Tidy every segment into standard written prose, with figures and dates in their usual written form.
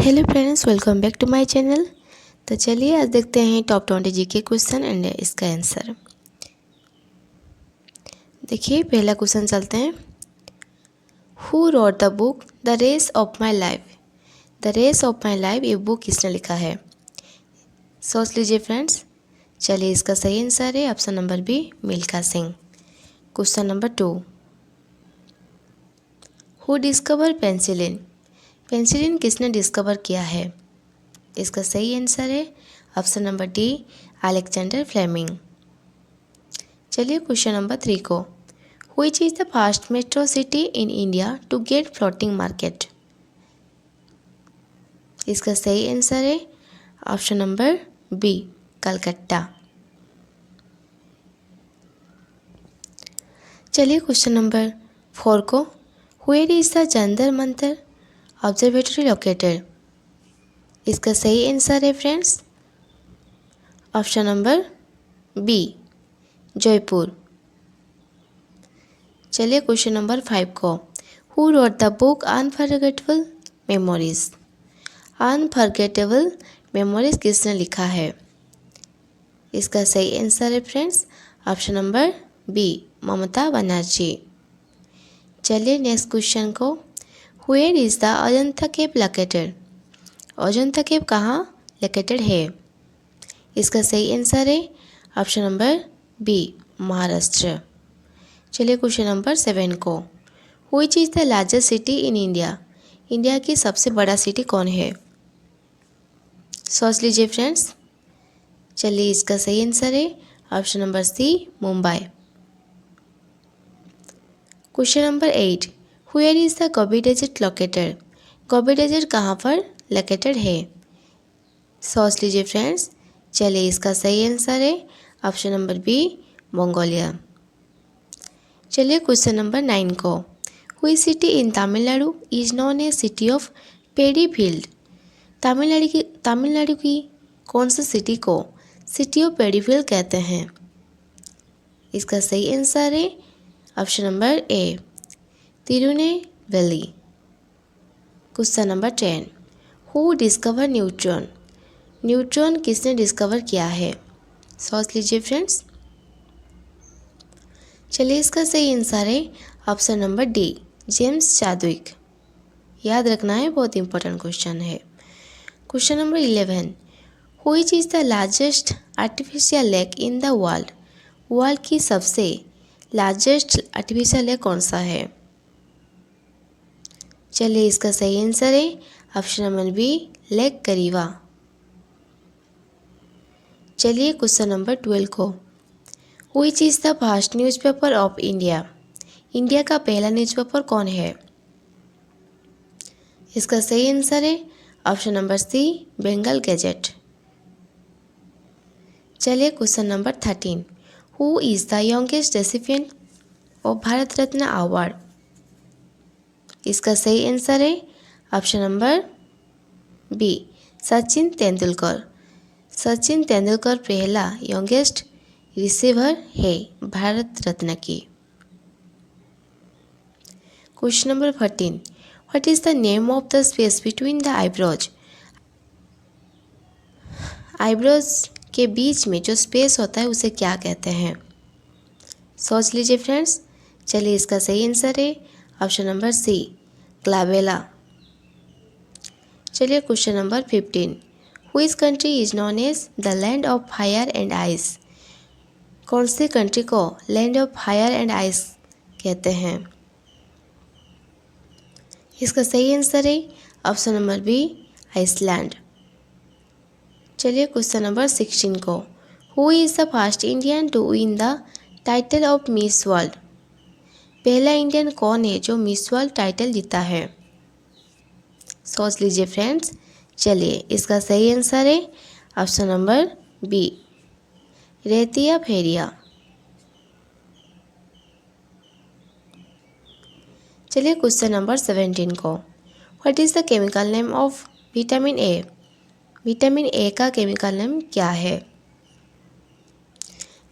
Hello friends, welcome back to my channel. तो चलिए आज देखते हैं टॉप 20 जीके क्वेश्चन एंड इसका आंसर। देखिए पहला क्वेश्चन चलते हैं। Who wrote the book the race of my life. The race of my life ये बुक किसने लिखा है? सोच लीजिए फ्रेंड्स। चलिए इसका सही आंसर है option number B, Milkha Singh. Question number 2। Who discover penicillin. Penicillin किसने डिस्कवर किया है? इसका सही आंसर है option number D, Alexander Fleming. चलिए क्वेश्चन नंबर 3 को। Which is the first metro city in India to get floating market. इसका सही आंसर है ऑप्शन नंबर बी, कलकत्ता। चलिए क्वेश्चन नंबर 4 को। Where is the Jantar Mantar observatory located. इसका सही आंसर है friends option number B, Jaipur. चलिए क्वेश्चन नंबर 5 को। Who wrote the book unforgettable memories. Unforgettable memories किसने लिखा है? इसका सही आंसर है friends option number B, Mamata Banerjee. चलिए नेक्स्ट क्वेश्चन को। Where is the Ajanta cave located. Ajanta cave कहाँ लोकेटेड है? इसका सही आंसर है ऑप्शन नंबर बी, महाराष्ट्र। चलिए क्वेश्चन नंबर 7 को। Which is the largest city in India. India की सबसे बड़ा सिटी कौन है? सोच लीजिए फ्रेंड्स। चलिए इसका सही आंसर है option number C, Mumbai. Question number 8। Where is the Gobi desert located. Gobi desert कहाँ पर लोकेटेड है? सोच लीजिए फ्रेंड्स। चलिए इसका सही आंसर है ऑप्शन नंबर बी, मंगोलिया। चलिए क्वेश्चन नंबर 9 को। हुई city in Tamil Nadu is non A city of pedi field. Tamil Nadu की कौन सी सिटी को सिटी ऑफ पेडी फील्ड कहते हैं? इसका सही आंसर है option number A, Tirunelveli. Question number 10। Who discover neutron. Neutron किसने डिस्कवर किया है? सोच लीजिए फ्रेंड्स। चलिए इसका सही आंसर है option number D, James Chadwick. याद रखना है, बहुत इंपॉर्टेंट क्वेश्चन है। Question number 11। Which is the largest artificial lake in the world. World की सबसे लार्जेस्ट आर्टिफिशियल लेक कौन सा है? चलिए इसका सही आंसर है ऑप्शन नंबर बी, लेक करीवा। चलिए क्वेश्चन नंबर 12 को। Which is the first newspaper of India. India का पहला न्यूज़पेपर कौन है? इसका सही आंसर है option number C, Bengal gazette. चलिए question number 13। Who is the youngest recipient of Bharat Ratna award. इसका सही आंसर है option number B, Sachin Tendulkar. Sachin Tendulkar पहला यंगेस्ट रिसीवर है भारत रत्न की। Question number 14। What is the name of the space between the eyebrows. Eyebrows के बीच में जो स्पेस होता है उसे क्या कहते हैं? सोच लीजिए फ्रेंड्स। चलिए इसका सही आंसर है ऑप्शन नंबर सी, ग्लावेला। चलिए question number 15। Which country is known as the land of fire and ice. कौन सी कंट्री को land of fire and ice कहते हैं? इसका सही आंसर है ऑप्शन नंबर बी, आइसलैंड। चलिए क्वेश्चन नंबर 16 को। Who is the first Indian to win the title of Miss World. पहला इंडियन कौन है जो मिस वर्ल्ड टाइटल जीता है? सोच लीजिए फ्रेंड्स। चलिए इसका सही आंसर है ऑप्शन नंबर बी, रेतिया फेरिया। चलिए क्वेश्चन नंबर 17 को। What is the chemical name of vitamin A. Vitamin A का केमिकल नेम क्या है?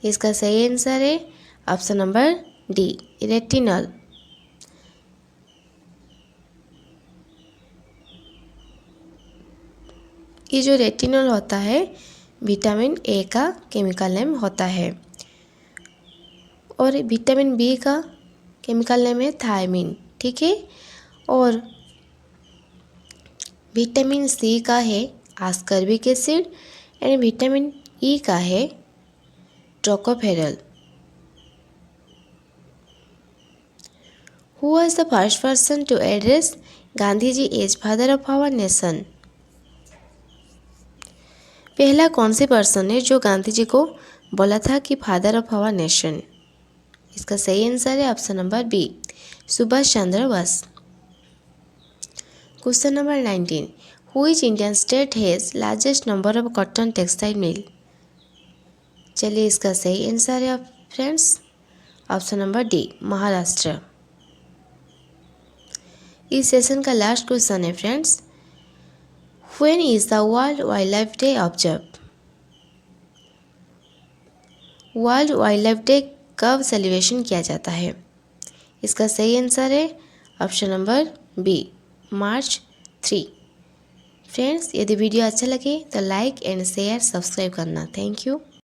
इसका सही आंसर है ऑप्शन नंबर डी, रेटिनॉल। ये जो रेटिनॉल होता है विटामिन ए का केमिकल नेम होता है और विटामिन बी का केमिकल नेम है थायमिन, ठीक है। और विटामिन सी का है ascorbic acid and vitamin E का है tocopherol. Who was the first person to address Gandhi as father of our nation? पहला कौन से पर्सन है जो गांधी जी को बोला था कि फादर ऑफ आवर नेशन? इसका सही आंसर है option number B, Subhash Chandra Bose. Question number 19, which Indian state has largest number of cotton textile mill? चलिए इसका सही आंसर है friends option number D, Maharashtra. इस सेशन का लास्ट क्वेश्चन है friends, when is the world wildlife day observe? World wildlife day कब celebration किया जाता है? इसका सही आंसर है option number B, March 3। Friends, यदि वीडियो अच्छा लगे तो लाइक एंड शेयर सब्सक्राइब करना। Thank you.